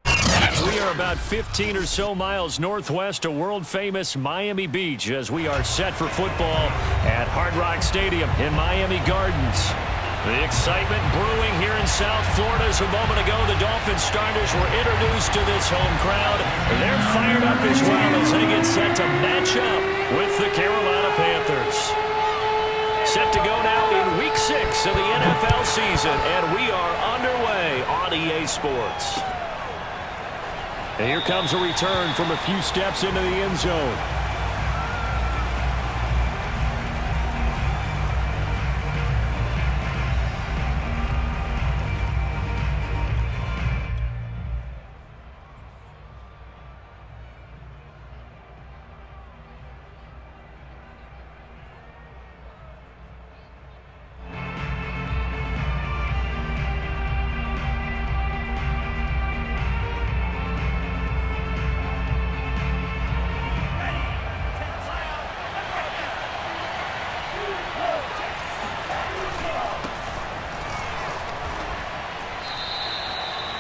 We are about 15 or so miles northwest of world-famous Miami Beach as we are set for football at Hard Rock Stadium in Miami Gardens. The excitement brewing here in South Florida as a moment ago the Dolphins starters were introduced to this home crowd. They're fired up as well as they get set to match up with the Carolina Panthers. Set to go now in Week 6 of the NFL season, and we are underway on EA Sports. And here comes a return from a few steps into the end zone.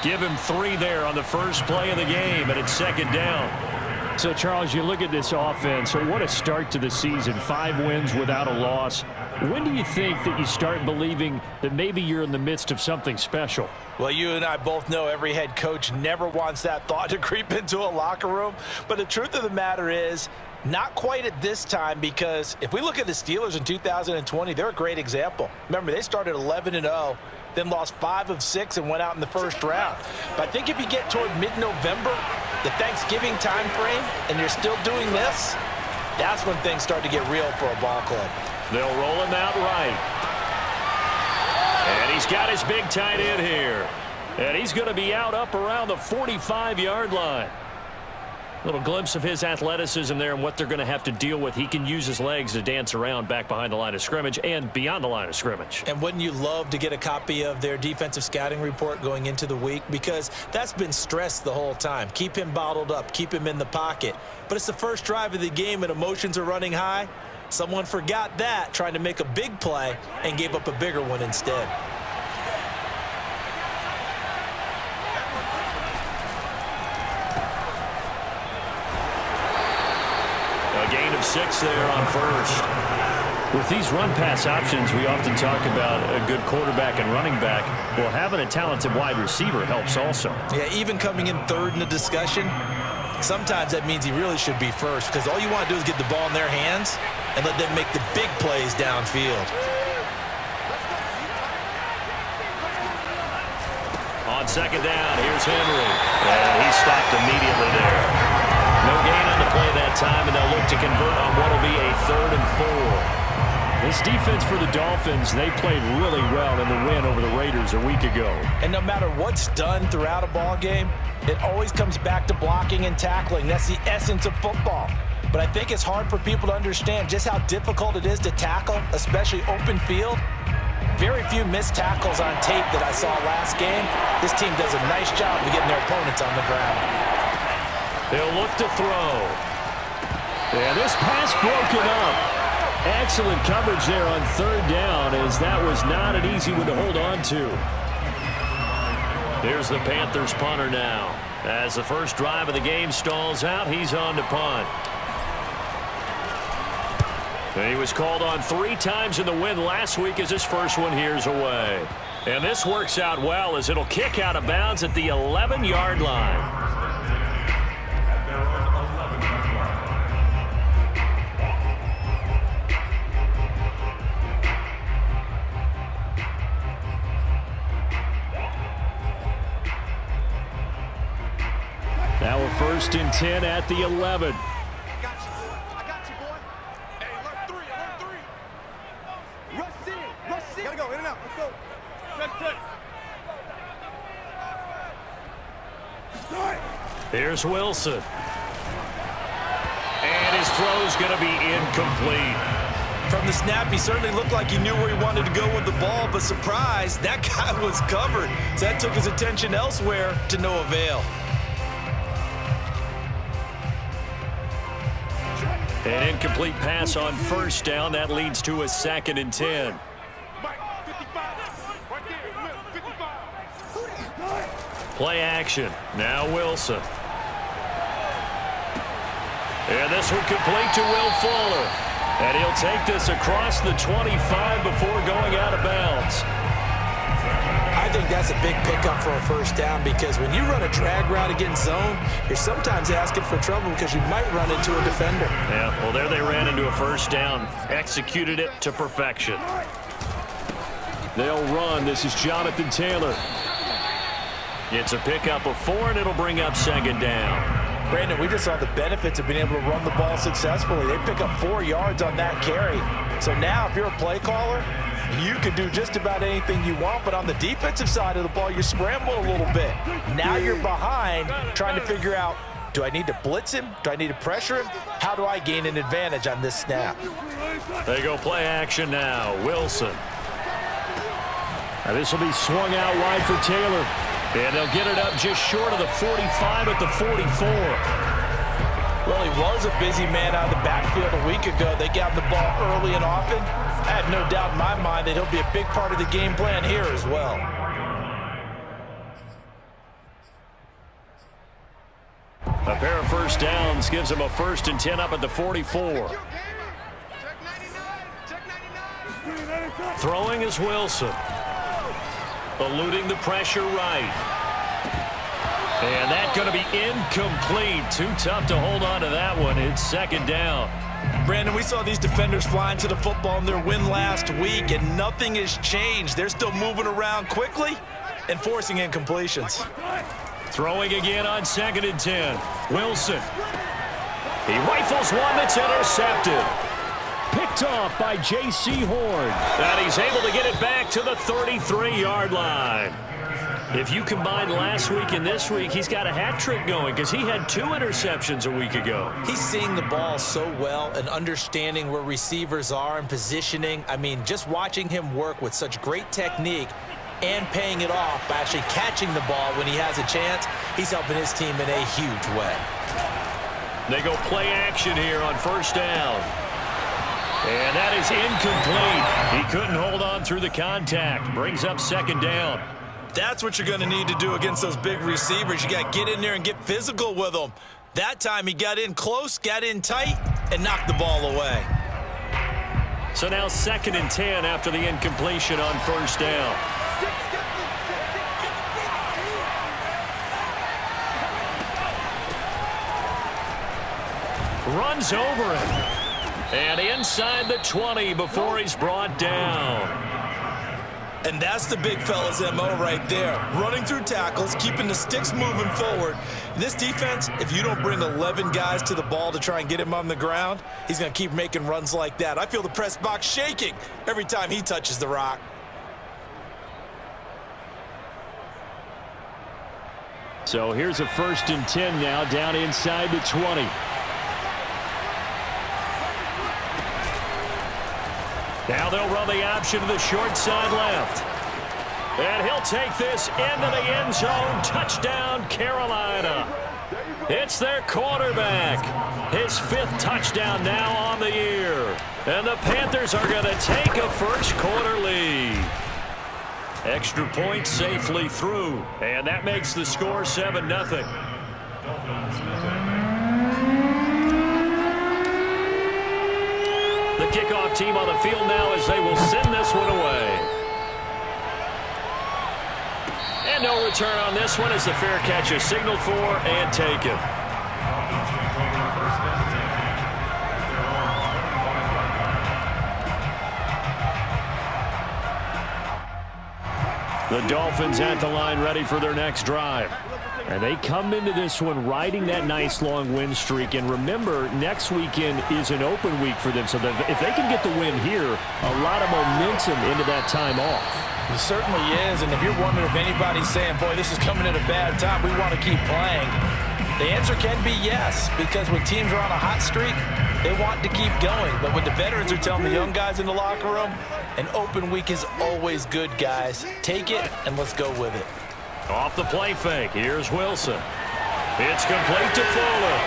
Give him 3 there on the first play of the game, and it's second down. So, Charles, you look at this offense, so what a start to the season. 5 wins without a loss. When do you think that you start believing that maybe you're in the midst of something special? Well, you and I both know every head coach never wants that thought to creep into a locker room. But the truth of the matter is, not quite at this time, because if we look at the Steelers in 2020, they're a great example. Remember, they started 11-0. Then lost 5 of 6 and went out in the first round. But I think if you get toward mid-November, the Thanksgiving time frame, and you're still doing this, that's when things start to get real for a ball club. They'll roll him out right. And he's got his big tight end here. And he's going to be out up around the 45-yard line. Little glimpse of his athleticism there and what they're going to have to deal with. He can use his legs to dance around back behind the line of scrimmage and beyond the line of scrimmage. And wouldn't you love to get a copy of their defensive scouting report going into the week? Because that's been stressed the whole time. Keep him bottled up. Keep him in the pocket. But it's the first drive of the game and emotions are running high. Someone forgot that, trying to make a big play, and gave up a bigger one instead. Gain of 6 there on first. With these run-pass options, we often talk about a good quarterback and running back. Well, having a talented wide receiver helps also. Yeah, even coming in third in the discussion, sometimes that means he really should be first, because all you want to do is get the ball in their hands and let them make the big plays downfield. On second down, here's Henry. And he stopped immediately there. No gain on the play that time, and they'll look to convert on what will be a 3rd and 4. This defense for the Dolphins, they played really well in the win over the Raiders a week ago. And no matter what's done throughout a ball game, it always comes back to blocking and tackling. That's the essence of football. But I think it's hard for people to understand just how difficult it is to tackle, especially open field. Very few missed tackles on tape that I saw last game. This team does a nice job of getting their opponents on the ground. They'll look to throw. And this pass broken up. Excellent coverage there on 3rd down, as that was not an easy one to hold on to. Here's the Panthers punter now. As the first drive of the game stalls out, he's on to punt. And he was called on 3 times in the win last week as his first one here's away. And this works out well as it'll kick out of bounds at the 11-yard line. Now a 1st and 10 at the 11. I got you, boy. Hey, alert 3. Rush in. Rush in. Gotta go, in and out. Let's go. Here's Wilson. And his throw's going to be incomplete. From the snap, he certainly looked like he knew where he wanted to go with the ball, but surprise, that guy was covered. So that took his attention elsewhere to no avail. An incomplete pass on 1st down. That leads to a 2nd and 10. Mike, 55. Right there, 55. Play action. Now Wilson. And this one complete to Will Fuller. And he'll take this across the 25 before going out of bounds. I think that's a big pickup for a first down, because when you run a drag route against zone, you're sometimes asking for trouble because you might run into a defender. Yeah, well, there they ran into a first down. Executed it to perfection. They'll run. This is Jonathan Taylor. It's a pickup of 4, and it'll bring up second down. Brandon, we just saw the benefits of being able to run the ball successfully. They pick up 4 yards on that carry. So now if you're a play caller, you can do just about anything you want, but on the defensive side of the ball, you scramble a little bit. Now you're behind trying to figure out, do I need to blitz him? Do I need to pressure him? How do I gain an advantage on this snap? They go play action now. Wilson. Now this will be swung out wide for Taylor. And they'll get it up just short of the 45 at the 44. Well, he was a busy man out of the backfield a week ago. They got him the ball early and often. I have no doubt in my mind that he'll be a big part of the game plan here as well. A pair of first downs gives him a 1st and 10 up at the 44. Throwing is Wilson. Eluding the pressure right. And that's going to be incomplete. Too tough to hold on to that one. It's second down. Brandon, we saw these defenders flying to the football in their win last week, and nothing has changed. They're still moving around quickly and forcing incompletions. Throwing again on 2nd and 10. Wilson. He rifles one that's intercepted. Picked off by J.C. Horn. And he's able to get it back to the 33-yard line. If you combine last week and this week, he's got a hat trick going because he had 2 interceptions a week ago. He's seeing the ball so well and understanding where receivers are and positioning. I mean, just watching him work with such great technique and paying it off by actually catching the ball when he has a chance, he's helping his team in a huge way. They go play action here on first down. And that is incomplete. He couldn't hold on through the contact. Brings up second down. That's what you're going to need to do against those big receivers. You got to get in there and get physical with them. That time he got in close, got in tight, and knocked the ball away. So now 2nd and 10 after the incompletion on first down. Runs over it. And inside the 20 before he's brought down. And that's the big fella's MO right there. Running through tackles, keeping the sticks moving forward. This defense, if you don't bring 11 guys to the ball to try and get him on the ground, he's going to keep making runs like that. I feel the press box shaking every time he touches the rock. So here's a 1st and 10 now down inside the 20. Now they'll run the option to the short side left. And he'll take this into the end zone. Touchdown, Carolina. It's their quarterback. His 5th touchdown now on the year. And the Panthers are going to take a first-quarter lead. Extra point safely through. And that makes the score 7-0. The kickoff team on the field now as they will send this one away. And no return on this one as the fair catch is signaled for and taken. The Dolphins at the line ready for their next drive. And they come into this one riding that nice long win streak. And remember, next weekend is an open week for them. So that if they can get the win here, a lot of momentum into that time off. It certainly is. And if you're wondering if anybody's saying, boy, this is coming at a bad time, we want to keep playing, the answer can be yes. Because when teams are on a hot streak, they want to keep going. But when the veterans are telling the young guys in the locker room, an open week is always good, guys. Take it and let's go with it. Off the play fake, here's Wilson. It's complete to Fuller.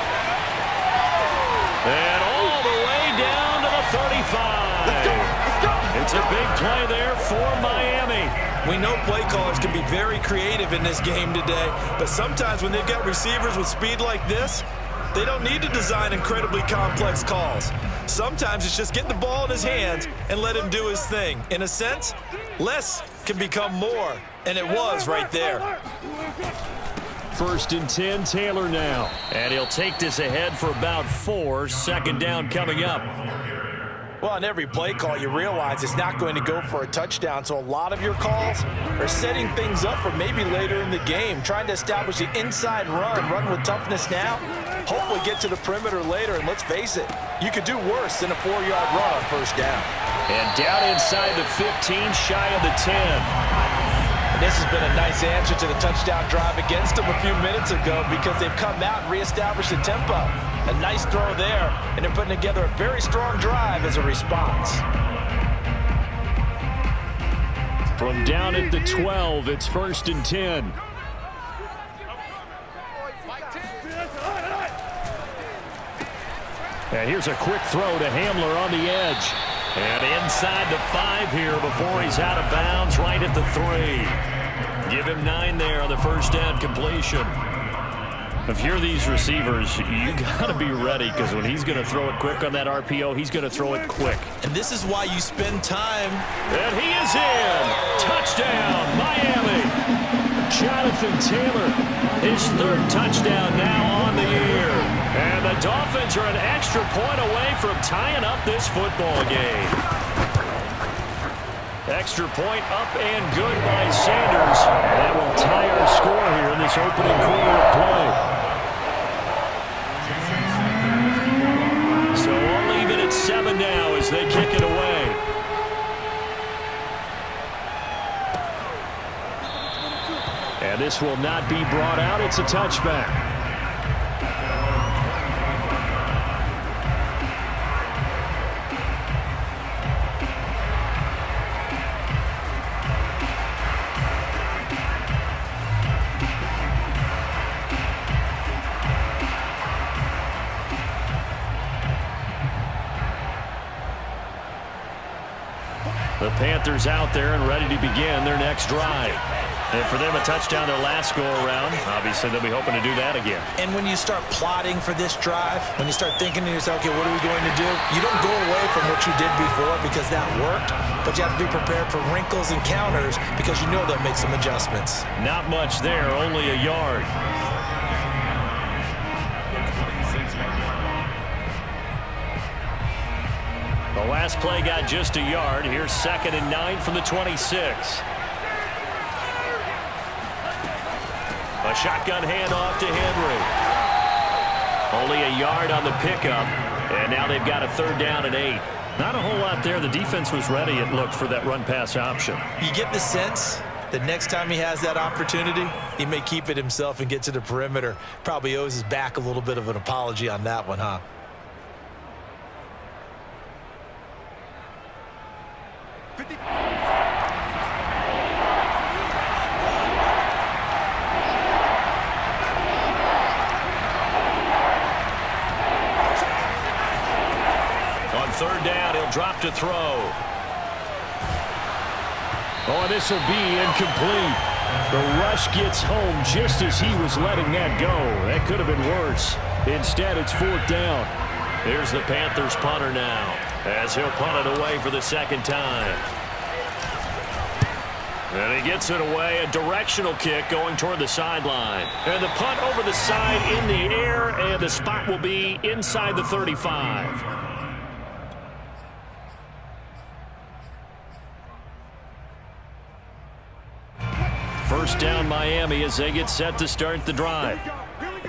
And all the way down to the 35. Let's go. And It's a big play there for Miami. We know play callers can be very creative in this game today, but sometimes when they've got receivers with speed like this, they don't need to design incredibly complex calls. Sometimes it's just get the ball in his hands and let him do his thing. In a sense, less can become more, and it was right there. 1st and 10, Taylor now. And he'll take this ahead for about 4. 2nd down coming up. Well, on every play call, you realize it's not going to go for a touchdown, so a lot of your calls are setting things up for maybe later in the game, trying to establish the inside run with toughness now, hopefully get to the perimeter later, and let's face it, you could do worse than a 4-yard run on 1st down. And down inside the 15, shy of the 10. And this has been a nice answer to the touchdown drive against them a few minutes ago because they've come out and reestablished the tempo. A nice throw there, and they're putting together a very strong drive as a response. From down at the 12, it's 1st and 10. And here's a quick throw to Hamler on the edge. And inside the 5 here before he's out of bounds, right at the 3. Give him 9 there on the 1st down completion. If you're these receivers, you got to be ready because when he's going to throw it quick on that RPO, he's going to throw it quick. And this is why you spend time. And he is in. Touchdown, Miami. Jonathan Taylor, his 3rd touchdown now on the year. And the Dolphins are an extra point away from tying up this football game. Extra point up and good by Sanders. And that will tie our score here in this opening quarter of play. So we'll leave it at 7 now as they kick it away. And this will not be brought out. It's a touchback. The Panthers out there and ready to begin their next drive. And for them, a touchdown their last go-around. Obviously, they'll be hoping to do that again. And when you start plotting for this drive, when you start thinking to yourself, okay, what are we going to do? You don't go away from what you did before because that worked, but you have to be prepared for wrinkles and counters because you know they'll make some adjustments. Not much there, only a yard. The last play got just a yard. Here's 2nd and 9 from the 26. A shotgun handoff to Henry. Only a yard on the pickup, and now they've got a 3rd down and 8. Not a whole lot there. The defense was ready, it looked, for that run-pass option. You get the sense that next time he has that opportunity, he may keep it himself and get to the perimeter. Probably owes his back a little bit of an apology on that one, huh? On 3rd down, he'll drop to throw. Oh, this will be incomplete. The rush gets home just as he was letting that go. That could have been worse. Instead, it's 4th down. Here's the Panthers punter now, as he'll punt it away for the 2nd time. And he gets it away, a directional kick going toward the sideline. And the punt over the side in the air, and the spot will be inside the 35. First down Miami as they get set to start the drive.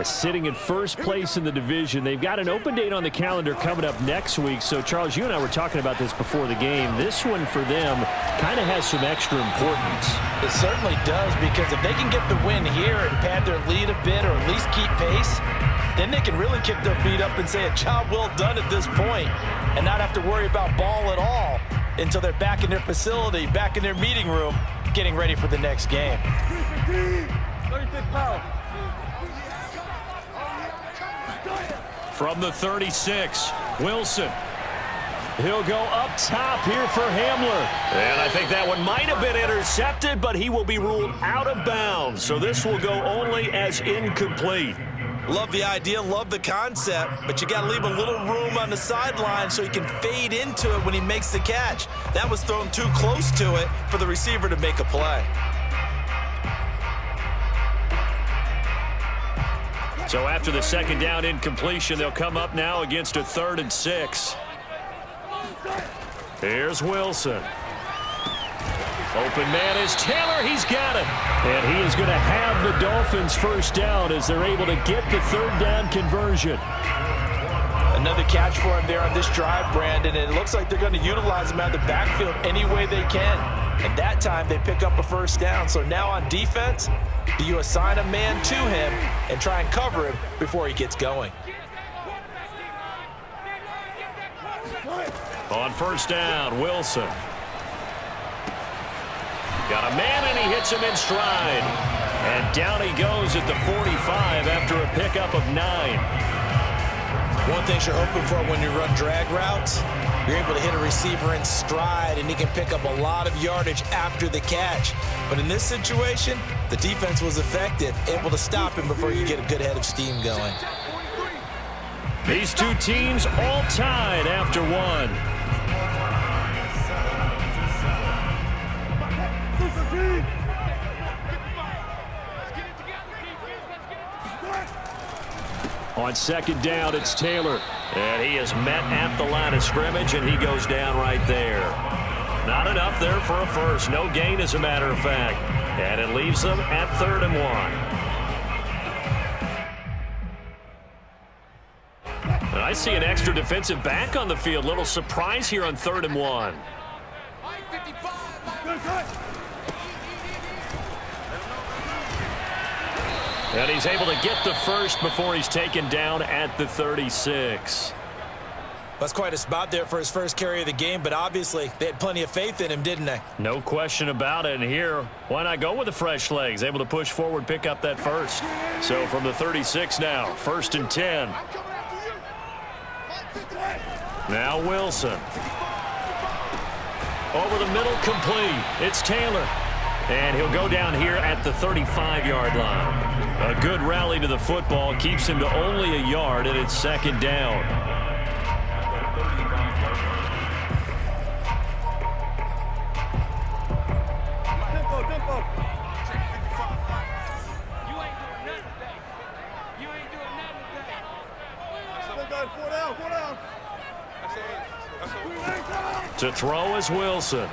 Sitting in 1st place in the division. They've got an open date on the calendar coming up next week. So, Charles, you and I were talking about this before the game. This one for them kind of has some extra importance. It certainly does, because if they can get the win here and pad their lead a bit or at least keep pace, then they can really kick their feet up and say a job well done at this point and not have to worry about ball at all until they're back in their facility, back in their meeting room, getting ready for the next game. From the 36, Wilson. He'll go up top here for Hamler. And I think that one might have been intercepted, but he will be ruled out of bounds. So this will go only as incomplete. Love the idea, love the concept, but you got to leave a little room on the sideline so he can fade into it when he makes the catch. That was thrown too close to it for the receiver to make a play. So after the second down incompletion, they'll come up now against a 3rd and 6. Here's Wilson. Open man is Taylor. He's got it. And he is going to have the Dolphins first down as they're able to get the 3rd down conversion. Another catch for him there on this drive, Brandon, and it looks like they're going to utilize him out of the backfield any way they can. And that time they pick up a first down. So now on defense, do you assign a man to him and try and cover him before he gets going? On first down, Wilson. Got a man, and he hits him in stride. And down he goes at the 45 after a pickup of 9. One thing you're hoping for when you run drag routes, you're able to hit a receiver in stride, and he can pick up a lot of yardage after the catch. But in this situation, the defense was effective, able to stop him before you get a good head of steam going. These two teams all tied after one. On second down, it's Taylor. And he is met at the line of scrimmage, and he goes down right there. Not enough there for a first. No gain, as a matter of fact. And it leaves them at 3rd and 1. And I see an extra defensive back on the field. Little surprise here on 3rd and 1. And he's able to get the first before he's taken down at the 36. That's quite a spot there for his first carry of the game, but obviously they had plenty of faith in him, didn't they? No question about it. And here, why not go with the fresh legs? Able to push forward, pick up that first. So from the 36 now, 1st and 10. Now Wilson. Over the middle, complete. It's Taylor. And he'll go down here at the 35-yard line. A good rally to the football keeps him to only a yard, and it's 2nd down. To throw is Wilson.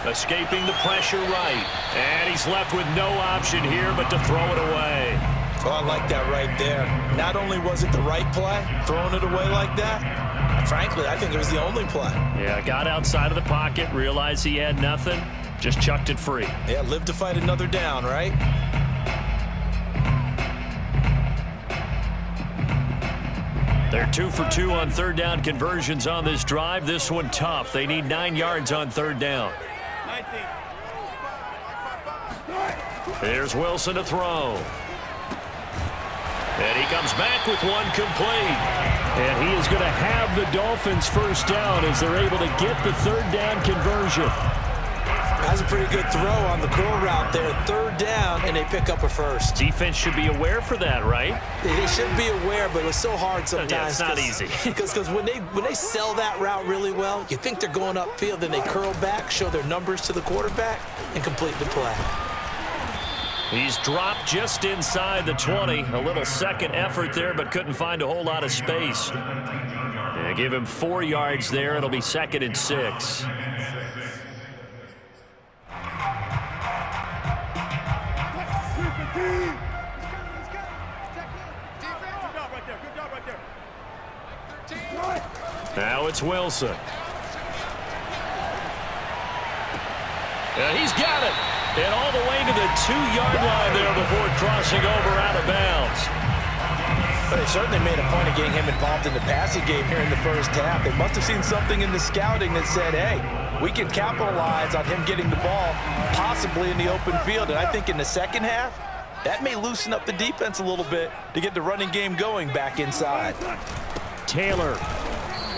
Escaping the pressure right. And he's left with no option here but to throw it away. Oh, I like that right there. Not only was it the right play, throwing it away like that, frankly, I think it was the only play. Yeah, got outside of the pocket, realized he had nothing, just chucked it free. Yeah, live to fight another down, right? They're 2 for 2 on 3rd down conversions on this drive. This one tough. They need 9 yards on 3rd down. Here's Wilson to throw. And he comes back with one complete. And he is going to have the Dolphins first down as they're able to get the 3rd down conversion. That's a pretty good throw on the curl route there. 3rd down, and they pick up a first. Defense should be aware for that, right? They should be aware, but it was so hard sometimes. Yeah, it's not easy. Because when they sell that route really well, you think they're going upfield, then they curl back, show their numbers to the quarterback, and complete the play. He's dropped just inside the 20. A little second effort there, but couldn't find a whole lot of space. And give him 4 yards there. It'll be 2nd and 6. Now it's Wilson. And he's got it. And all the way to the 2-yard line there before crossing over out of bounds. But they certainly made a point of getting him involved in the passing game here in the first half. They must have seen something in the scouting that said, hey, we can capitalize on him getting the ball possibly in the open field. And I think in the second half, that may loosen up the defense a little bit to get the running game going back inside. Taylor.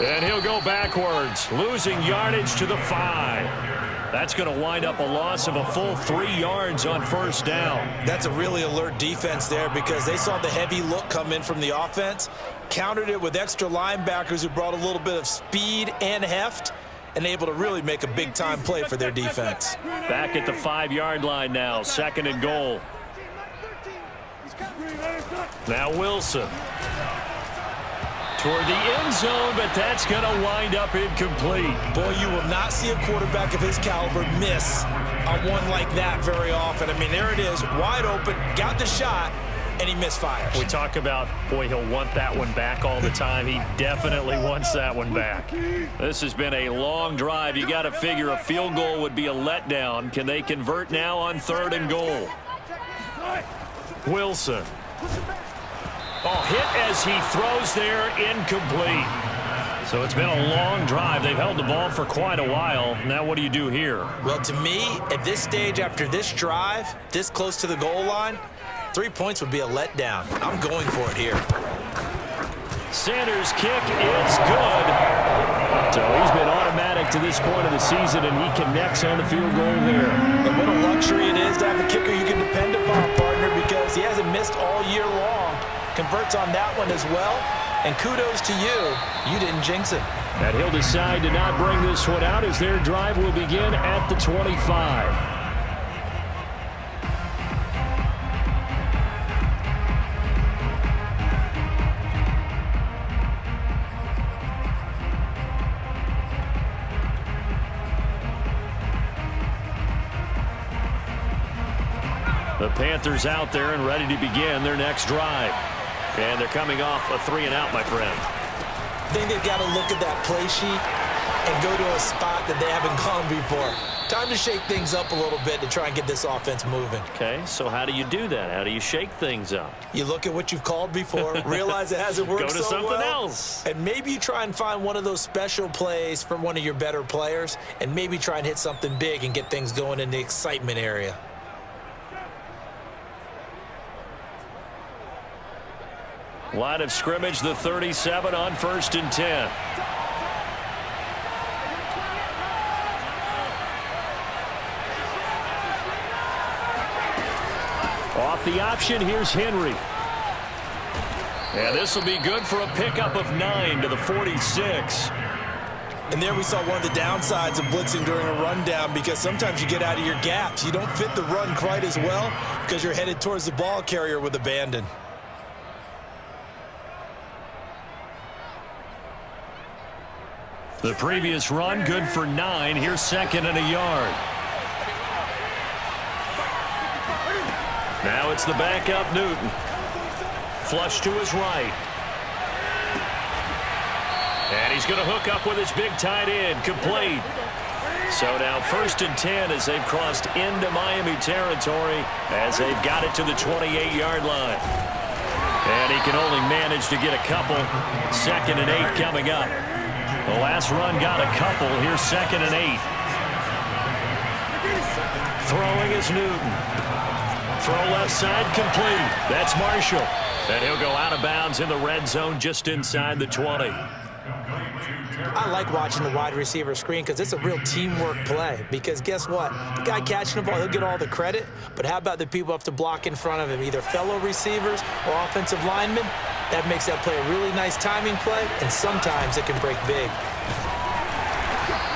And he'll go backwards, losing yardage to the 5. That's going to wind up a loss of a full 3 yards on first down. That's a really alert defense there because they saw the heavy look come in from the offense, countered it with extra linebackers who brought a little bit of speed and heft, and able to really make a big-time play for their defense. Back at the 5-yard line now, 2nd and goal. Now Wilson. Toward the end zone, but that's going to wind up incomplete. Boy, you will not see a quarterback of his caliber miss on one like that very often. I mean, there it is, wide open, got the shot, and he misfires. We talk about, boy, he'll want that one back all the time. He definitely wants that one back. This has been a long drive. You got to figure a field goal would be a letdown. Can they convert now on 3rd and goal? Wilson. Oh, hit as he throws there, incomplete. So it's been a long drive. They've held the ball for quite a while. Now what do you do here? Well, to me, at this stage, after this drive, this close to the goal line, 3 points would be a letdown. I'm going for it here. Sanders' kick is good. So he's been automatic to this point of the season, and he connects on the field goal there. And what a luxury it is to have a kicker you can depend upon, partner, because he hasn't missed all year long. Converts on that one as well, and kudos to you. You didn't jinx it. And he'll decide to not bring this one out as their drive will begin at the 25. The Panthers out there and ready to begin their next drive. And they're coming off a 3-and-out, my friend. I think they've got to look at that play sheet and go to a spot that they haven't gone before. Time to shake things up a little bit to try and get this offense moving. Okay, so how do you do that? How do you shake things up? You look at what you've called before, realize it hasn't worked Go to so something well, else. and maybe you try and find one of those special plays from one of your better players, and maybe try and hit something big and get things going in the excitement area. Line of scrimmage, the 37 on 1st and 10. Off the option, here's Henry. And this will be good for a pickup of 9 to the 46. And there we saw one of the downsides of blitzing during a rundown, because sometimes you get out of your gaps. You don't fit the run quite as well because you're headed towards the ball carrier with abandon. The previous run, good for 9. Here's 2nd and a yard. Now it's the backup, Newton. Flush to his right. And he's going to hook up with his big tight end, complete. So now 1st and 10 as they've crossed into Miami territory as they've got it to the 28-yard line. And he can only manage to get a couple. 2nd and 8 coming up. The last run got a couple. Here's 2nd and 8. Throwing is Newton. Throw left side, complete. That's Marshall. And he'll go out of bounds in the red zone just inside the 20. I like watching the wide receiver screen because it's a real teamwork play. Because guess what? The guy catching the ball, he'll get all the credit. But how about the people who have to block in front of him, either fellow receivers or offensive linemen? That makes that play a really nice timing play, and sometimes it can break big.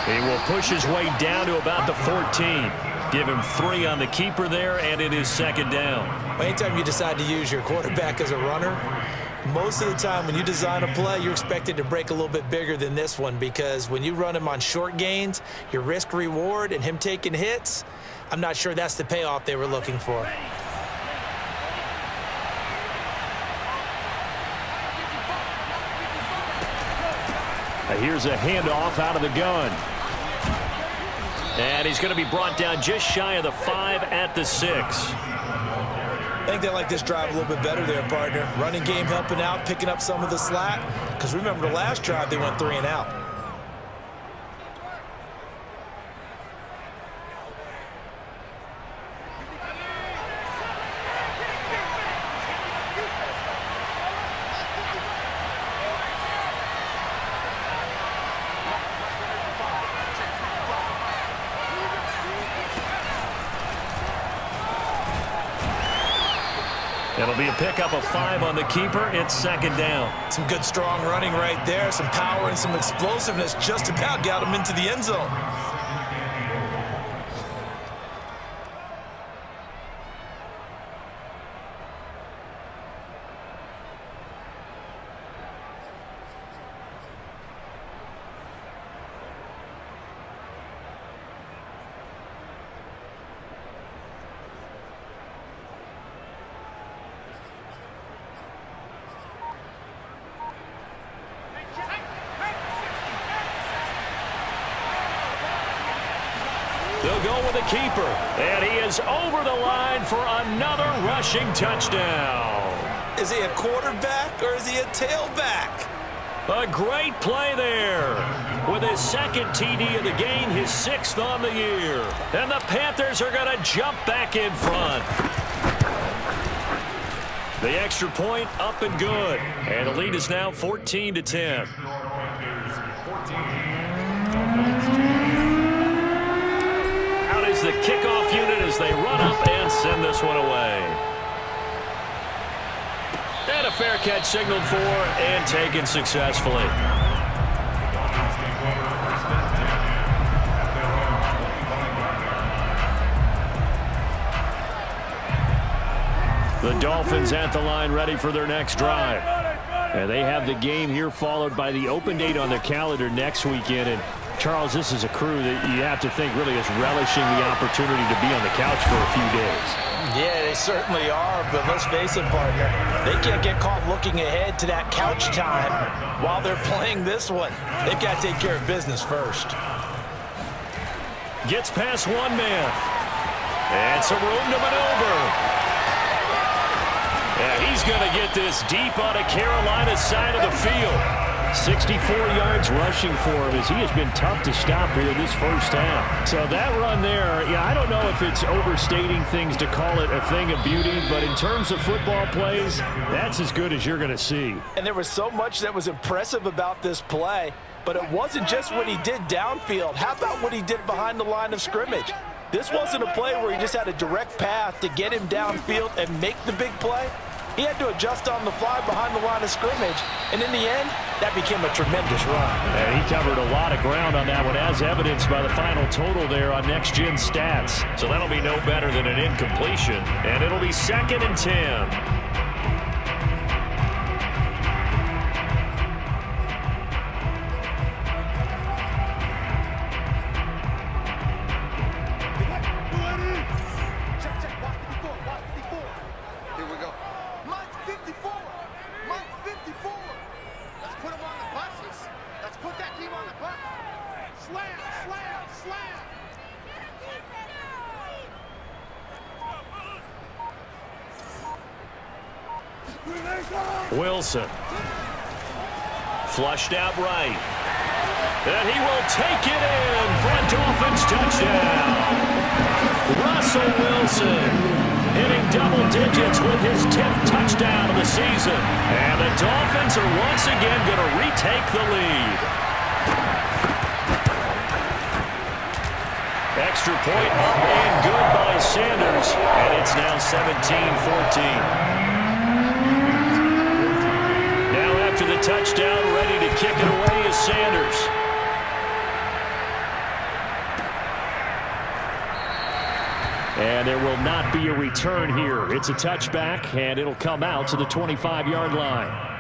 He will push his way down to about the 14. Give him 3 on the keeper there, and it is 2nd down. Anytime you decide to use your quarterback as a runner, most of the time when you design a play, you're expected to break a little bit bigger than this one, because when you run him on short gains, your risk-reward and him taking hits, I'm not sure that's the payoff they were looking for. Here's a handoff out of the gun. And he's going to be brought down just shy of the 5 at the 6. I think they like this drive a little bit better there, partner. Running game helping out, picking up some of the slack. Because remember, the last drive, they went 3-and-out. It'll be a pickup of 5 on the keeper. It's 2nd down. Some good, strong running right there. Some power and some explosiveness just about got him into the end zone. They'll go with the keeper, and he is over the line for another rushing touchdown. Is he a quarterback or is he a tailback? A great play there. With his 2nd TD of the game, his 6th on the year. And the Panthers are going to jump back in front. The extra point up and good. And the lead is now 14-10. The kickoff unit as they run up and send this one away. And a fair catch signaled for and taken successfully. The Dolphins at the line ready for their next drive. And they have the game here followed by the open date on their calendar next weekend. And Charles, this is a crew that you have to think really is relishing the opportunity to be on the couch for a few days. Yeah, they certainly are, but let's face it, partner. They can't get caught looking ahead to that couch time while they're playing this one. They've got to take care of business first. Gets past one man. And some room to maneuver. Yeah, he's going to get this deep on a Carolina side of the field. 64 yards rushing for him as he has been tough to stop here this first half. So that run there, yeah, I don't know if it's overstating things to call it a thing of beauty, but in terms of football plays, that's as good as you're going to see. And there was so much that was impressive about this play, but it wasn't just what he did downfield. How about what he did behind the line of scrimmage? This wasn't a play where he just had a direct path to get him downfield and make the big play. He had to adjust on the fly behind the line of scrimmage, and in the end, that became a tremendous run. And he covered a lot of ground on that one, as evidenced by the final total there on next-gen stats. So that'll be no better than an incompletion, and it'll be 2nd and 10. Wilson. Flushed out right. And he will take it in for a Dolphins touchdown. Russell Wilson hitting double digits with his 10th touchdown of the season. And the Dolphins are once again going to retake the lead. Extra point up and good by Sanders. And it's now 17-14. After the touchdown, ready to kick it away is Sanders. And there will not be a return here. It's a touchback, and it'll come out to the 25-yard line.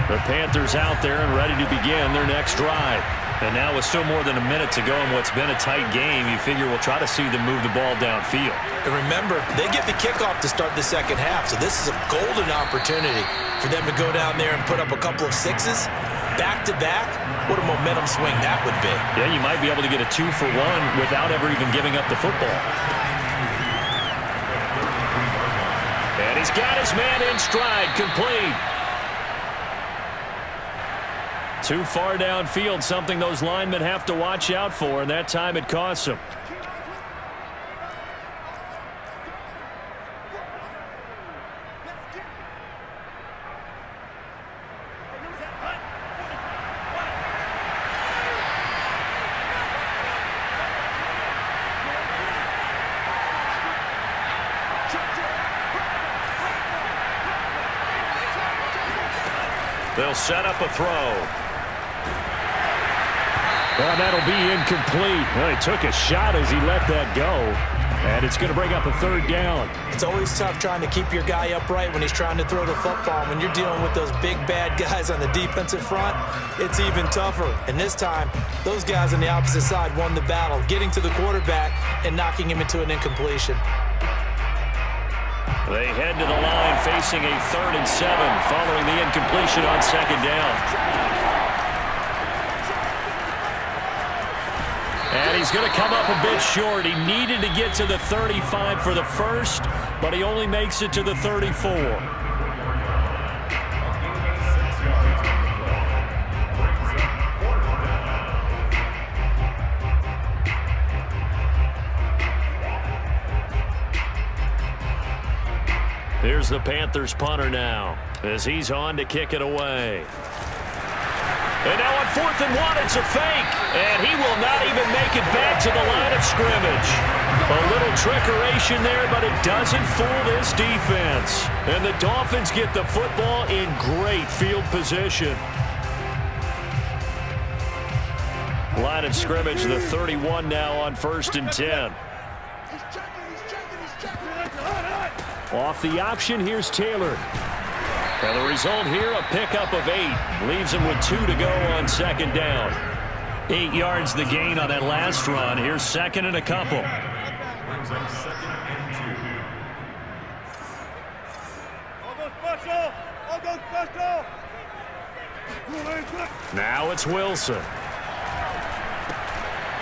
The Panthers out there and ready to begin their next drive. And now with still more than a minute to go in what's been a tight game, you figure we'll try to see them move the ball downfield. And remember, they get the kickoff to start the second half, so this is a golden opportunity for them to go down there and put up a couple of sixes. Back-to-back, what a momentum swing that would be. Yeah, you might be able to get a 2-for-1 without ever even giving up the football. And he's got his man in stride, complete. Too far downfield, something those linemen have to watch out for, and that time it costs them. They'll set up a throw. Well, that'll be incomplete. Well, he took a shot as he let that go. And it's going to bring up a third down. It's always tough trying to keep your guy upright when he's trying to throw the football. When you're dealing with those big, bad guys on the defensive front, it's even tougher. And this time, those guys on the opposite side won the battle, getting to the quarterback and knocking him into an incompletion. They head to the line facing a 3rd and 7 following the incompletion on 2nd down. And he's going to come up a bit short. He needed to get to the 35 for the first, but he only makes it to the 34. Here's the Panthers punter now as he's on to kick it away. And now on 4th and 1, it's a fake. And he will not even make it back to the line of scrimmage. A little trickeration there, but it doesn't fool this defense. And the Dolphins get the football in great field position. Line of scrimmage, the 31 now on 1st and 10. Off the option, here's Taylor. And the result here, a pickup of 8. Leaves him with 2 to go on 2nd down. 8 yards the gain on that last run. Here's 2nd and a couple. Brings up 2nd and 2. Now it's Wilson.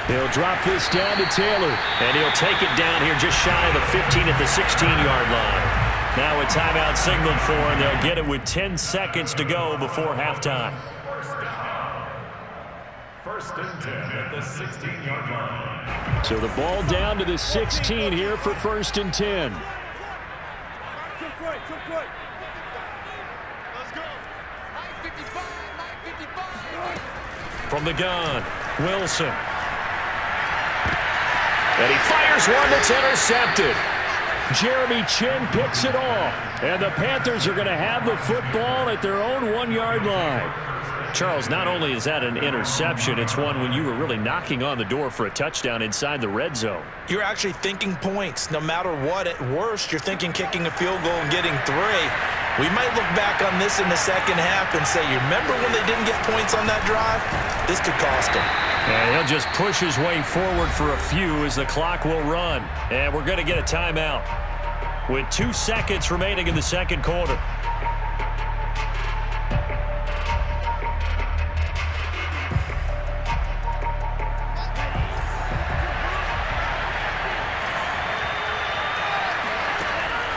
He'll drop this down to Taylor, and he'll take it down here just shy of the 15 at the 16-yard line. Now a timeout signaled for, and they'll get it with 10 seconds to go before halftime. 1st and 10 at the 16-yard line. So the ball down to the 16 here for 1st and 10. From the gun, Wilson. And he fires one that's intercepted. Jeremy Chin picks it off. And the Panthers are going to have the football at their own 1-yard line. Charles, not only is that an interception, it's one when you were really knocking on the door for a touchdown inside the red zone. You're actually thinking points. No matter what, at worst, you're thinking kicking a field goal and getting 3. We might look back on this in the second half and say, you remember when they didn't get points on that drive? This could cost them. And he'll just push his way forward for a few as the clock will run. And we're going to get a timeout with 2 seconds remaining in the second quarter.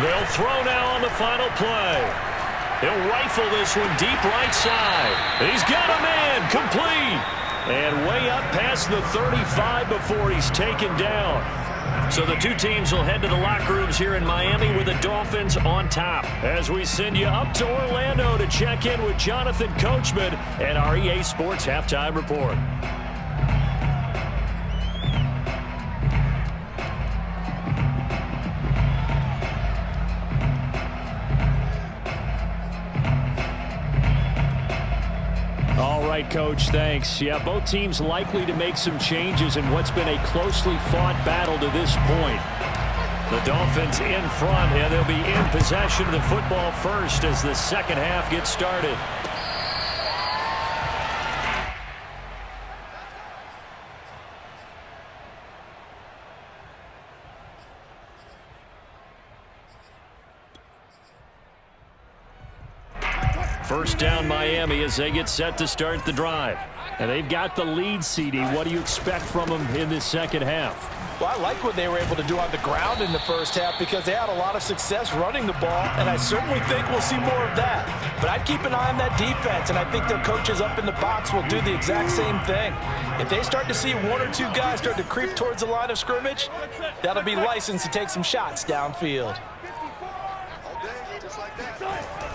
They'll throw now on the final play. He'll rifle this one deep right side. He's got a man complete. And way up past the 35 before he's taken down. So the two teams will head to the locker rooms here in Miami with the Dolphins on top. As we send you up to Orlando to check in with Jonathan Coachman and our EA Sports Halftime Report. All right, Coach, thanks. Yeah, both teams likely to make some changes in what's been a closely fought battle to this point. The Dolphins in front, and they'll be in possession of the football first as the second half gets started. First down Miami as they get set to start the drive. And they've got the lead, CD. What do you expect from them in this second half? Well, I like what they were able to do on the ground in the first half because they had a lot of success running the ball, and I certainly think we'll see more of that. But I'd keep an eye on that defense, and I think their coaches up in the box will do the exact same thing. If they start to see one or two guys start to creep towards the line of scrimmage, that'll be licensed to take some shots downfield.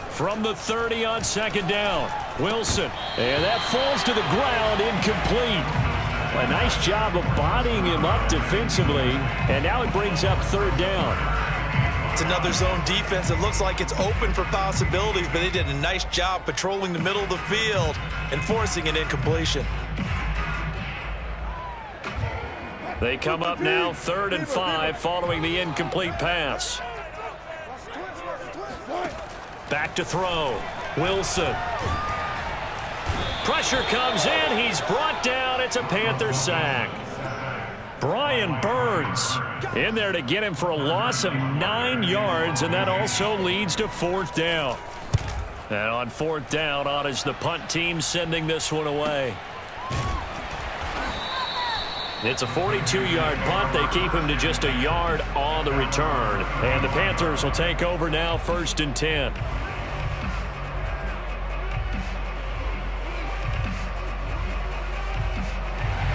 From the 30 on second down, Wilson. And that falls to the ground, incomplete. A nice job of bodying him up defensively, and now it brings up third down. It's another zone defense. It looks like it's open for possibilities, but they did a nice job patrolling the middle of the field and forcing an incompletion. They come up now 3rd and 5 following the incomplete pass. Back to throw. Wilson. Pressure comes in. He's brought down. It's a Panther sack. Brian Burns in there to get him for a loss of 9 yards, and that also leads to 4th down. And on 4th down, on is the punt team sending this one away. It's a 42-yard punt. They keep him to just a yard on the return. And the Panthers will take over now, 1st and 10.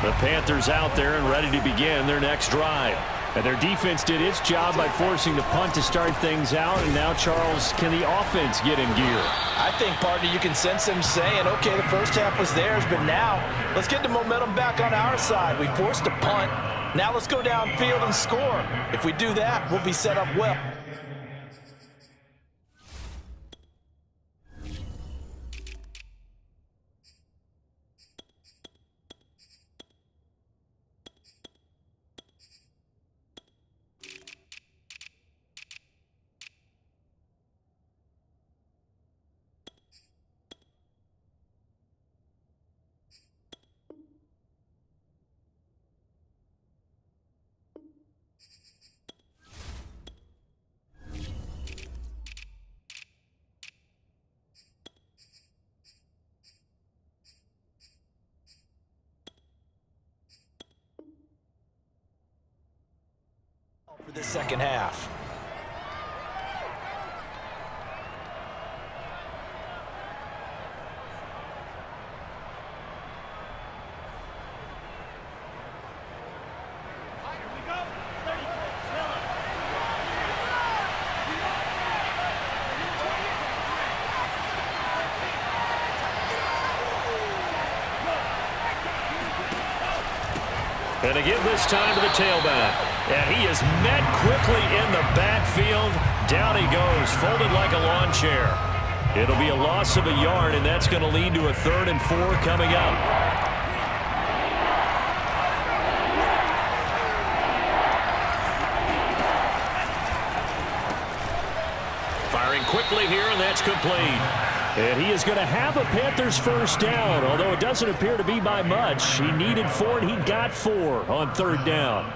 The Panthers out there and ready to begin their next drive. And their defense did its job by forcing the punt to start things out. And now, Charles, can the offense get in gear? I think, partner, you can sense them saying, okay, the first half was theirs, but now let's get the momentum back on our side. We forced a punt. Now let's go downfield and score. If we do that, we'll be set up well. For the second half. And to give this time to the tailback. And he is met quickly in the backfield. Down he goes, folded like a lawn chair. It'll be a loss of a yard, and that's going to lead to a 3rd and 4 coming up. Firing quickly here, and that's complete. And he is going to have a Panthers first down, although it doesn't appear to be by much. He needed 4, and he got 4 on 3rd down.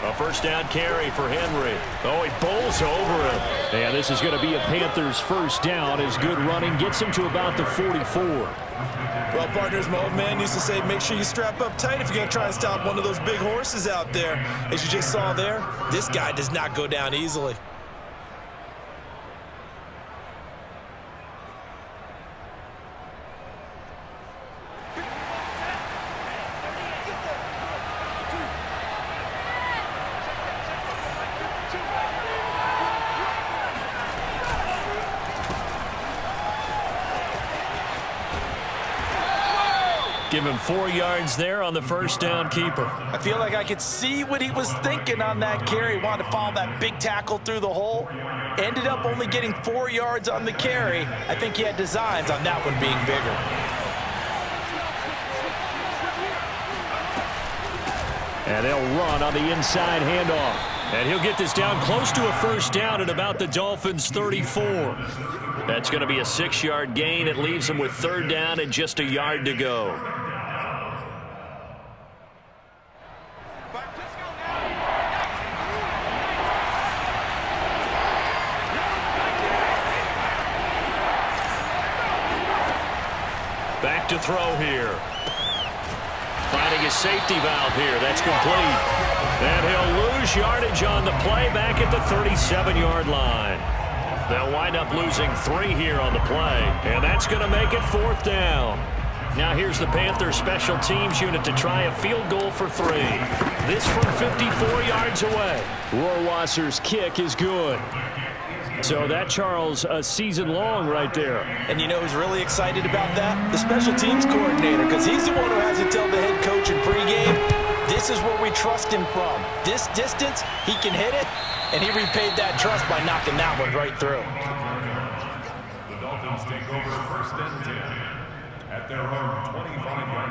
A first down carry for Henry. Oh, he bowls over him. And this is going to be a Panthers first down as good running gets him to about the 44. Well, partners, my old man used to say, make sure you strap up tight if you're going to try and stop one of those big horses out there. As you just saw there, this guy does not go down easily. Give him 4 yards there on the first down keeper. I feel like I could see what he was thinking on that carry. He wanted to follow that big tackle through the hole. Ended up only getting 4 yards on the carry. I think he had designs on that one being bigger. And they'll run on the inside handoff. And he'll get this down close to a first down at about the Dolphins' 34. That's going to be a 6-yard gain. It leaves them with 3rd down and just a yard to go. to throw here. Finding a safety valve here. That's complete. And he'll lose yardage on the play back at the 37-yard line. They'll wind up losing 3 here on the play, and that's going to make it 4th down. Now here's the Panthers special teams unit to try a field goal for 3. This from 54 yards away. Rohrwasser's kick is good. So that, Charles, a season long right there. And you know who's really excited about that? The special teams coordinator, because he's the one who has to tell the head coach in pregame, this is where we trust him from. This distance, he can hit it, and he repaid that trust by knocking that one right through. The Dolphins take over 1st and 10 at their own 25-yard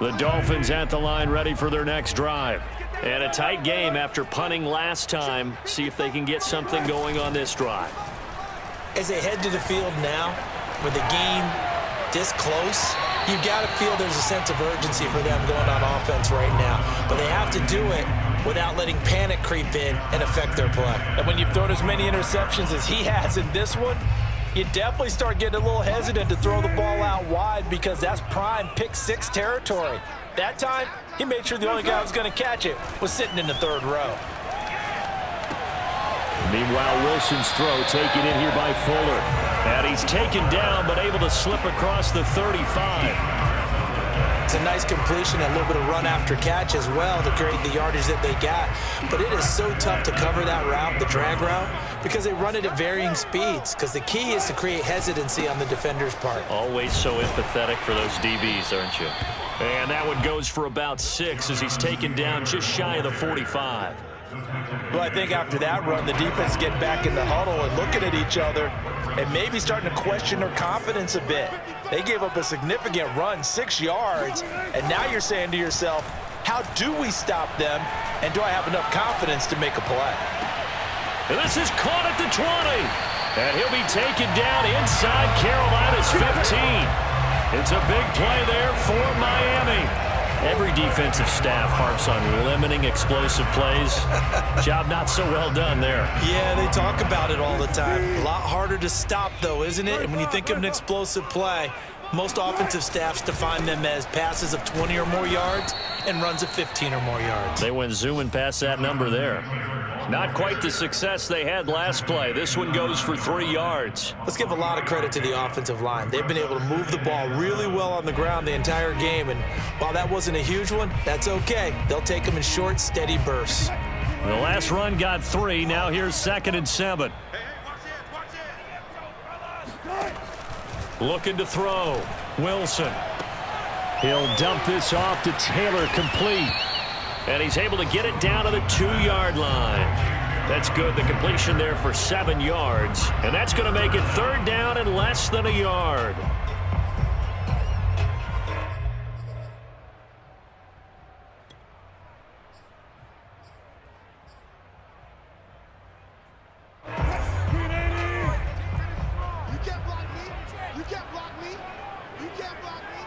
line. The Dolphins at the line ready for their next drive. And a tight game after punting last time. See if they can get something going on this drive. As they head to the field now, with the game this close, you've got to feel there's a sense of urgency for them going on offense right now. But they have to do it without letting panic creep in and affect their play. And when you've thrown as many interceptions as he has in this one, you definitely start getting a little hesitant to throw the ball out wide because that's prime pick 6 territory. That time, he made sure the only guy who was going to catch it was sitting in the 3rd row. Meanwhile, Wilson's throw taken in here by Fuller. And he's taken down but able to slip across the 35. It's a nice completion and a little bit of run after catch as well to create the yardage that they got. But it is so tough to cover that route, the drag route, because they run it at varying speeds. Because the key is to create hesitancy on the defender's part. Always so empathetic for those DBs, aren't you? And that one goes for about 6 as he's taken down just shy of the 45. Well, I think after that run, the defense getting back in the huddle and looking at each other and maybe starting to question their confidence a bit. They gave up a significant run, 6 yards, and now you're saying to yourself, how do we stop them, and do I have enough confidence to make a play? And this is caught at the 20, and he'll be taken down inside Carolina's 15. It's a big play there for Miami. Every defensive staff harps on limiting explosive plays. Job not so well done there. Yeah, they talk about it all the time. A lot harder to stop, though, isn't it? And when you think of an explosive play, most offensive staffs define them as passes of 20 or more yards and runs of 15 or more yards. They went zooming past that number there. Not quite the success they had last play. This one goes for 3 yards. Let's give a lot of credit to the offensive line. They've been able to move the ball really well on the ground the entire game, and while that wasn't a huge one, that's okay. They'll take them in short, steady bursts. The last run got 3. Now here's 2nd and 7. Looking to throw. Wilson. He'll dump this off to Taylor, complete. And he's able to get it down to the 2-yard line. That's good. The completion there for 7 yards. And that's going to make it 3rd down and less than a yard. You can't block me. You can't block me. You can't block me.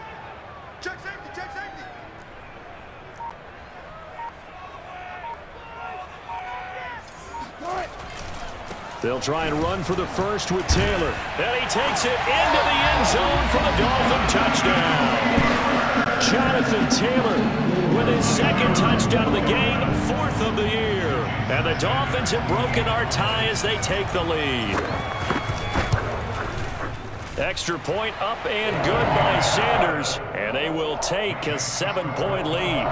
Check safety. Check safety. They'll try and run for the first with Taylor. And he takes it into the end zone for the Dolphin touchdown. Jonathan Taylor with his 2nd touchdown of the game, 4th of the year. And the Dolphins have broken our tie as they take the lead. Extra point up and good by Sanders. And they will take a 7-point lead.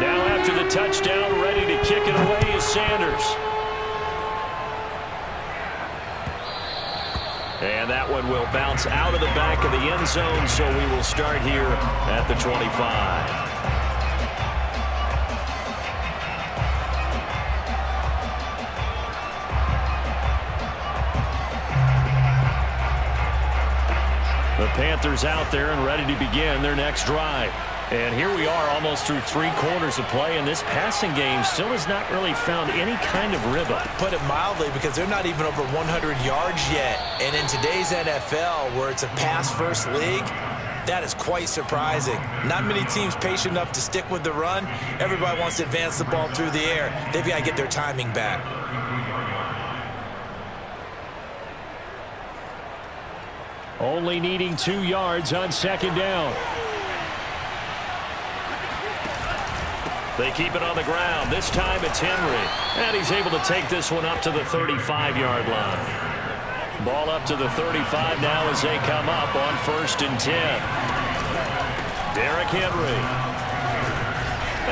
Now after the touchdown, ready to kick it away is Sanders. And that one will bounce out of the back of the end zone, so we will start here at the 25. The Panthers out there and ready to begin their next drive. And here we are almost through 3 quarters of play, and this passing game still has not really found any kind of rhythm. Put it mildly, because they're not even over 100 yards yet. And in today's NFL, where it's a pass-first league, that is quite surprising. Not many teams patient enough to stick with the run. Everybody wants to advance the ball through the air. They've got to get their timing back. Only needing 2 yards on second down. They keep it on the ground. This time it's Henry. And he's able to take this one up to the 35-yard line. Ball up to the 35 now as they come up on 1st and 10. Derrick Henry.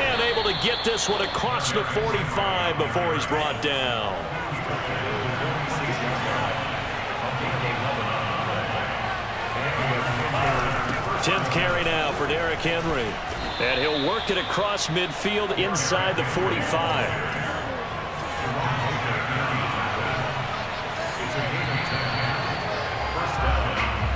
And able to get this one across the 45 before he's brought down. Tenth carry now for Derrick Henry. And he'll work it across midfield inside the 45.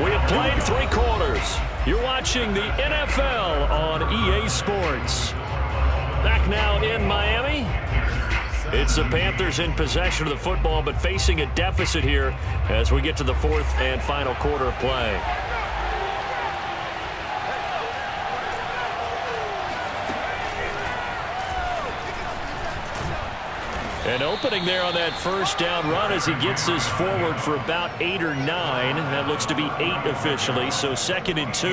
We have played 3 quarters. You're watching the NFL on EA Sports. Back now in Miami. It's the Panthers in possession of the football, but facing a deficit here as we get to the 4th and final quarter of play. An opening there on that 1st down run as he gets this forward for about 8 or 9. That looks to be 8 officially, so 2nd and 2.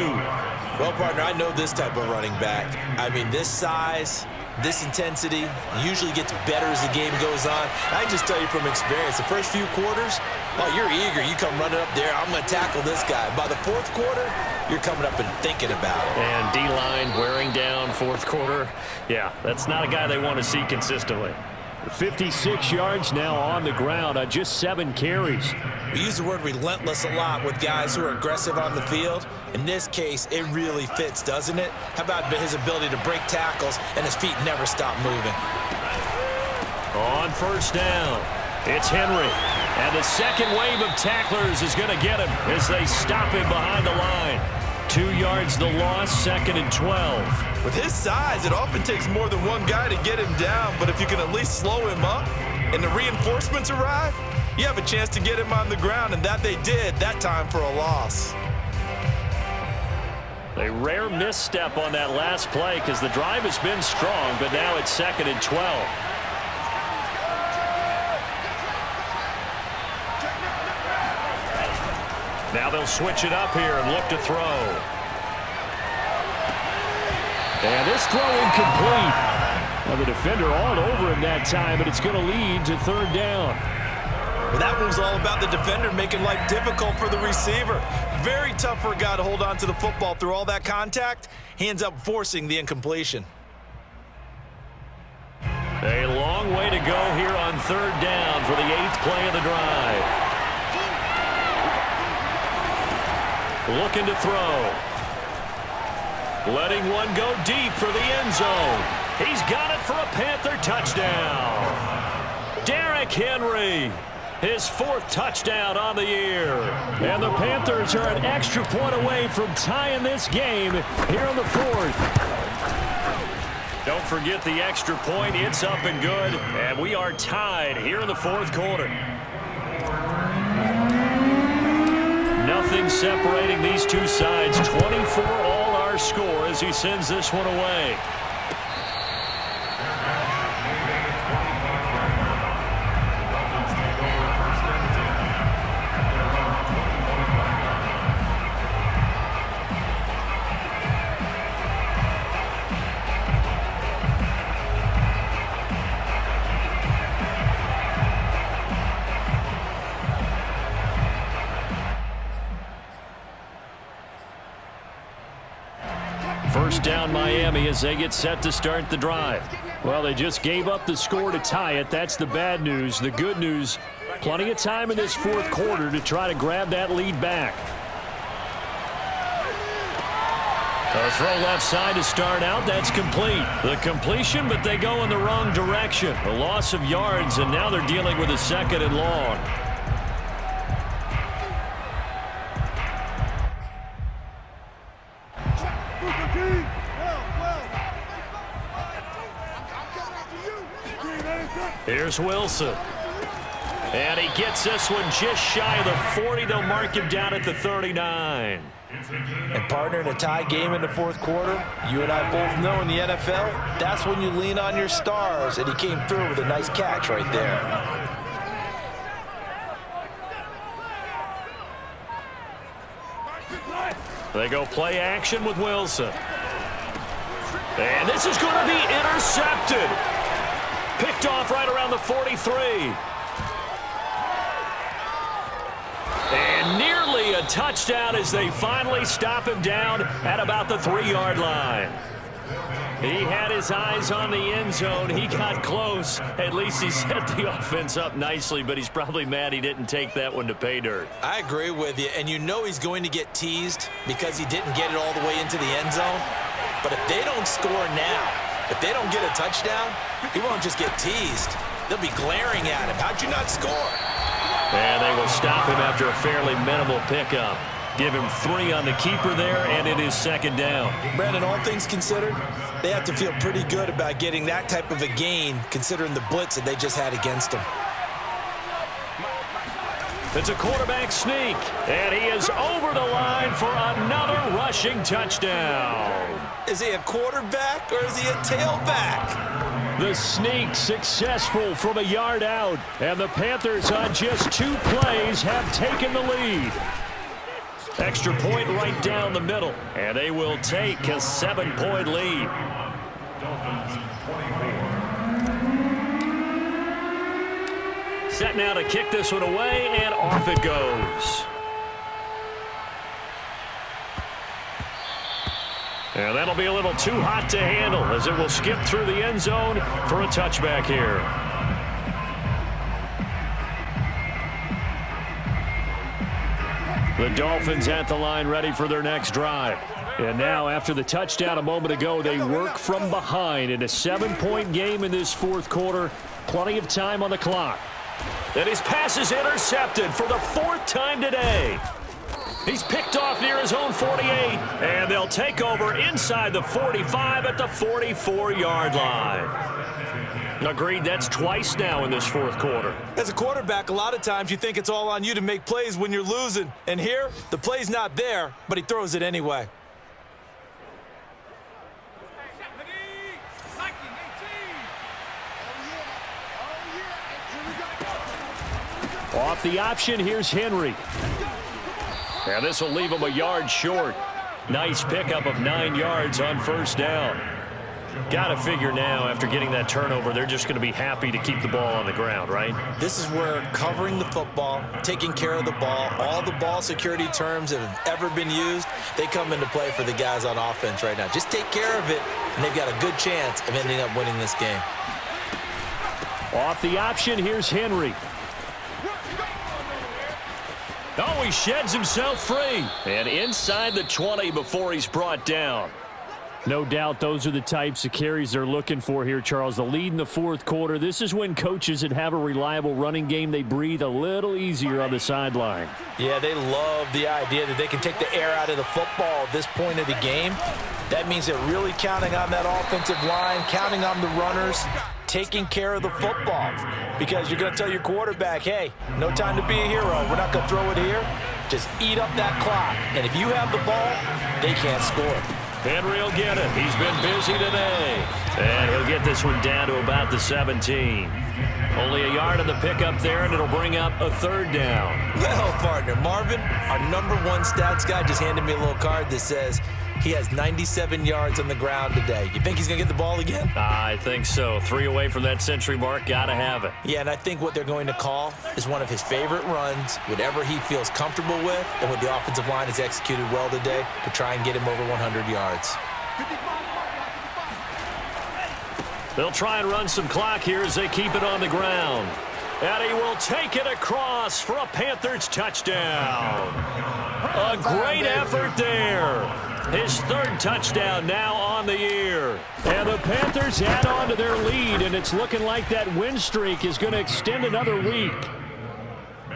Well, partner, I know this type of running back. I mean, this size, this intensity usually gets better as the game goes on. I can just tell you from experience, the first few quarters, oh, you're eager. You come running up there, I'm going to tackle this guy. By the 4th quarter, you're coming up and thinking about it. And D-line wearing down 4th quarter. Yeah, that's not a guy they want to see consistently. 56 yards now on the ground on just 7 carries. We use the word relentless a lot with guys who are aggressive on the field. In this case, it really fits, doesn't it? How about his ability to break tackles and his feet never stop moving? On 1st down, it's Henry. And the second wave of tacklers is going to get him as they stop him behind the line. 2 yards the loss, 2nd and 12. With his size, it often takes more than one guy to get him down, but if you can at least slow him up and the reinforcements arrive, you have a chance to get him on the ground, and that they did that time for a loss. A rare misstep on that last play because the drive has been strong, but now it's 2nd and 12. Now they'll switch it up here and look to throw. And this throw incomplete. Now the defender all over him that time, but it's going to lead to 3rd down. Well, that one was all about the defender making life difficult for the receiver. Very tough for a guy to hold on to the football through all that contact. He ends up forcing the incompletion. A long way to go here on 3rd down for the 8th play of the drive. Looking to throw. Letting one go deep for the end zone. He's got it for a Panther touchdown. Derrick Henry, his 4th touchdown on the year. And the Panthers are an extra point away from tying this game here in the 4th. Don't forget the extra point. It's up and good. And we are tied here in the 4th quarter. Nothing separating these two sides. 24 all our score as he sends this one away. First down Miami as they get set to start the drive. Well, they just gave up the score to tie it. That's the bad news. The good news, plenty of time in this 4th quarter to try to grab that lead back. A throw left side to start out. That's complete. The completion, but they go in the wrong direction. A loss of yards, and now they're dealing with a 2nd and long. Here's Wilson. And he gets this one just shy of the 40. They'll mark him down at the 39. And partner, in a tie game in the 4th quarter, you and I both know in the NFL, that's when you lean on your stars. And he came through with a nice catch right there. They go play action with Wilson. And this is going to be intercepted. Picked off right around the 43. And nearly a touchdown as they finally stop him down at about the 3-yard line. He had his eyes on the end zone. He got close. At least he set the offense up nicely, but he's probably mad he didn't take that one to pay dirt. I agree with you, and you know he's going to get teased because he didn't get it all the way into the end zone. But if they don't score now, if they don't get a touchdown, he won't just get teased. They'll be glaring at him. How'd you not score? And they will stop him after a fairly minimal pickup. Give him 3 on the keeper there, and it is 2nd down. Brandon, all things considered, they have to feel pretty good about getting that type of a gain considering the blitz that they just had against them. It's a quarterback sneak, and he is over the line for another rushing touchdown. Is he a quarterback or is he a tailback? The sneak successful from a yard out, and the Panthers on just 2 plays have taken the lead. Extra point right down the middle, and they will take a 7-point lead. Dolphins 24. Set now to kick this one away, and off it goes. And that'll be a little too hot to handle as it will skip through the end zone for a touchback here. The Dolphins at the line ready for their next drive. And now, after the touchdown a moment ago, they work from behind in a 7-point game in this 4th quarter. Plenty of time on the clock. And his pass is intercepted for the 4th time today. He's picked off near his own 48, and they'll take over inside the 45 at the 44-yard line. Agreed, that's twice now in this 4th quarter. As a quarterback, a lot of times you think it's all on you to make plays when you're losing. And here, the play's not there, but he throws it anyway. Off the option, here's Henry. And this will leave him a yard short. Nice pickup of 9 yards on 1st down. Got to figure now, after getting that turnover, they're just going to be happy to keep the ball on the ground, right? This is where covering the football, taking care of the ball, all the ball security terms that have ever been used, they come into play for the guys on offense right now. Just take care of it, and they've got a good chance of ending up winning this game. Off the option, here's Henry. Oh, he sheds himself free. And inside the 20 before he's brought down. No doubt those are the types of carries they're looking for here, Charles. The lead in the 4th quarter. This is when coaches that have a reliable running game, they breathe a little easier on the sideline. Yeah, they love the idea that they can take the air out of the football at this point of the game. That means they're really counting on that offensive line, counting on the runners, taking care of the football. Because you're going to tell your quarterback, hey, no time to be a hero. We're not going to throw it here. Just eat up that clock. And if you have the ball, they can't score. Henry will get it. He's been busy today. And he'll get this one down to about the 17. Only a yard on the pickup there, and it'll bring up a 3rd down. Well, partner, Marvin, our #1 stats guy just handed me a little card that says he has 97 yards on the ground today. You think he's going to get the ball again? I think so. 3 away from that century mark. Got to have it. Yeah, and I think what they're going to call is one of his favorite runs, whatever he feels comfortable with, and what the offensive line has executed well today to try and get him over 100 yards. They'll try and run some clock here as they keep it on the ground. And he will take it across for a Panthers touchdown. A great effort there. His 3rd touchdown now on the year. And the Panthers add on to their lead, and it's looking like that win streak is going to extend another week.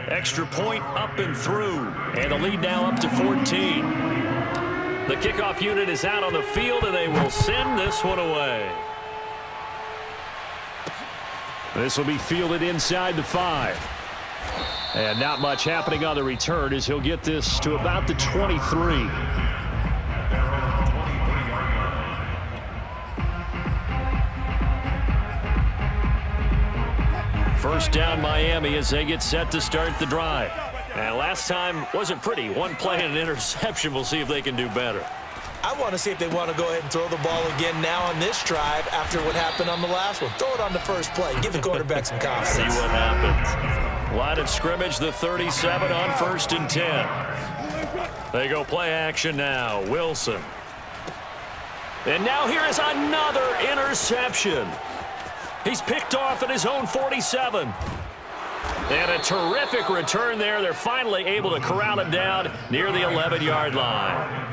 Extra point up and through, and the lead now up to 14. The kickoff unit is out on the field, and they will send this one away. This will be fielded inside the 5. And not much happening on the return as he'll get this to about the 23. First down Miami as they get set to start the drive. And last time wasn't pretty. One play and an interception. We'll see if they can do better. I want to see if they want to go ahead and throw the ball again now on this drive after what happened on the last one. Throw it on the first play. Give the quarterback some confidence. See what happens. Line of scrimmage, the 37 on 1st and 10. They go play action now. Wilson. And now here is another interception. He's picked off at his own 47. And a terrific return there. They're finally able to corral him down near the 11-yard line.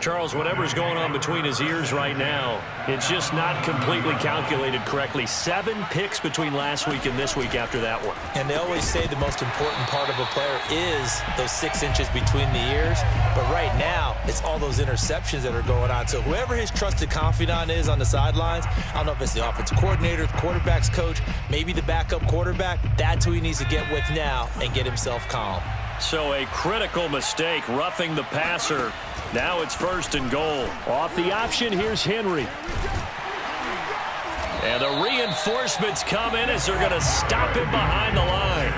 Charles, whatever's going on between his ears right now, it's just not completely calculated correctly. 7 picks between last week and this week after that one. And they always say the most important part of a player is those 6 inches between the ears. But right now, it's all those interceptions that are going on. So whoever his trusted confidant is on the sidelines, I don't know if it's the offensive coordinator, the quarterback's coach, maybe the backup quarterback, that's who he needs to get with now and get himself calm. So a critical mistake, roughing the passer. Now it's 1st and goal. Off the option, here's Henry. And the reinforcements come in as they're going to stop him behind the line.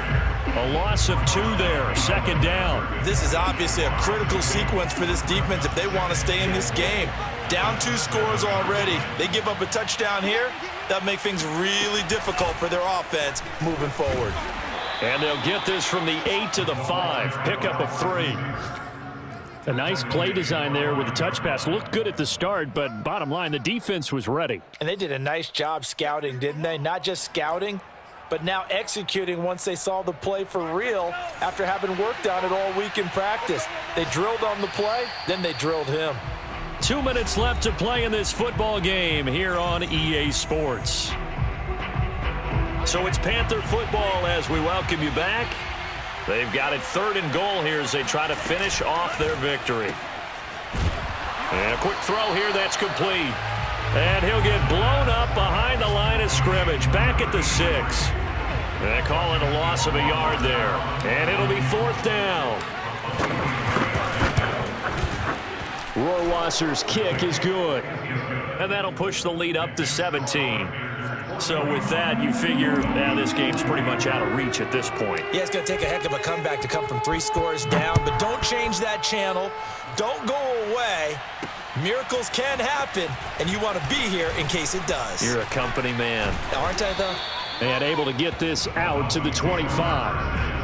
A loss of 2 there, 2nd down. This is obviously a critical sequence for this defense if they want to stay in this game. Down 2 scores already. They give up a touchdown here. That'll make things really difficult for their offense moving forward. And they'll get this from the 8 to the 5. Pickup of 3. A nice play design there with the touch pass. Looked good at the start, but bottom line, the defense was ready. And they did a nice job scouting, didn't they? Not just scouting, but now executing once they saw the play for real after having worked on it all week in practice. They drilled on the play, then they drilled him. 2 minutes left to play in this football game here on EA Sports. So it's Panther football as we welcome you back. They've got it 3rd and goal here as they try to finish off their victory. And a quick throw here, that's complete. And he'll get blown up behind the line of scrimmage, back at the 6. They call it a loss of a yard there. And it'll be 4th down. Rohrwasser's kick is good. And that'll push the lead up to 17. So with that, you figure now this game's pretty much out of reach at this point. Yeah, it's going to take a heck of a comeback to come from 3 scores down, but don't change that channel. Don't go away. Miracles can happen, and you want to be here in case it does. You're a company man. Aren't I, though? And able to get this out to the 25.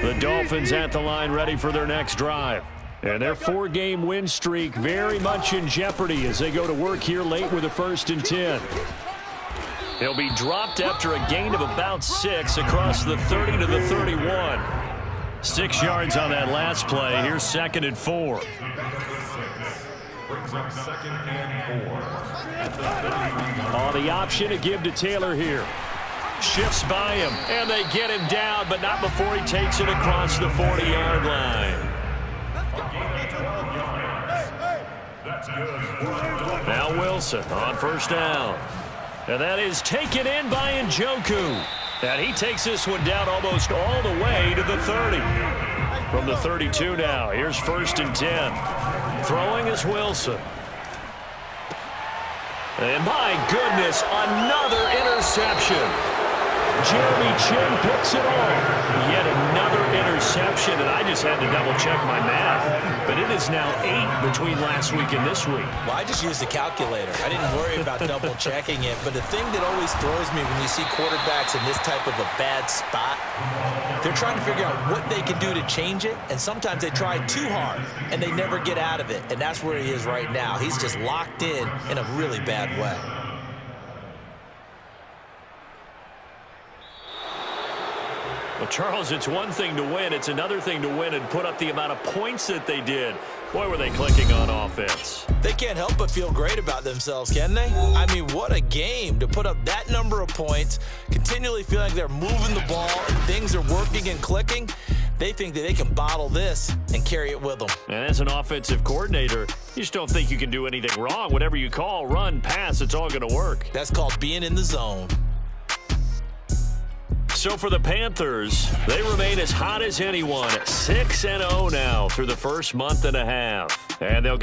The Dolphins at the line ready for their next drive. And their 4-game win streak very much in jeopardy as they go to work here late with a 1st and 10. He'll be dropped after a gain of about 6 across the 30 to the 31. 6 yards on that last play. Here's 2nd and 4. Brings up 2nd and 4. At the 31. On the option to give to Taylor here. Shifts by him, and they get him down, but not before he takes it across the 40-yard line. That's good. Now Wilson on 1st down. And that is taken in by Njoku. And he takes this one down almost all the way to the 30. From the 32 now, here's 1st and 10. Throwing is Wilson. And my goodness, another interception. Jeremy Chin picks it off. Yet another interception, and I just had to double-check my math. But it is now 8 between last week and this week. Well, I just used the calculator. I didn't worry about double-checking it. But the thing that always throws me when you see quarterbacks in this type of a bad spot, they're trying to figure out what they can do to change it, and sometimes they try too hard, and they never get out of it. And that's where he is right now. He's just locked in a really bad way. Well, Charles, it's one thing to win. It's another thing to win and put up the amount of points that they did. Boy, were they clicking on offense. They can't help but feel great about themselves, can they? I mean, what a game to put up that number of points, continually feeling like they're moving the ball and things are working and clicking. They think that they can bottle this and carry it with them. And as an offensive coordinator, you just don't think you can do anything wrong. Whatever you call, run, pass, it's all going to work. That's called being in the zone. So for the Panthers, they remain as hot as anyone, 6-0 now through the first month and a half. And they'll get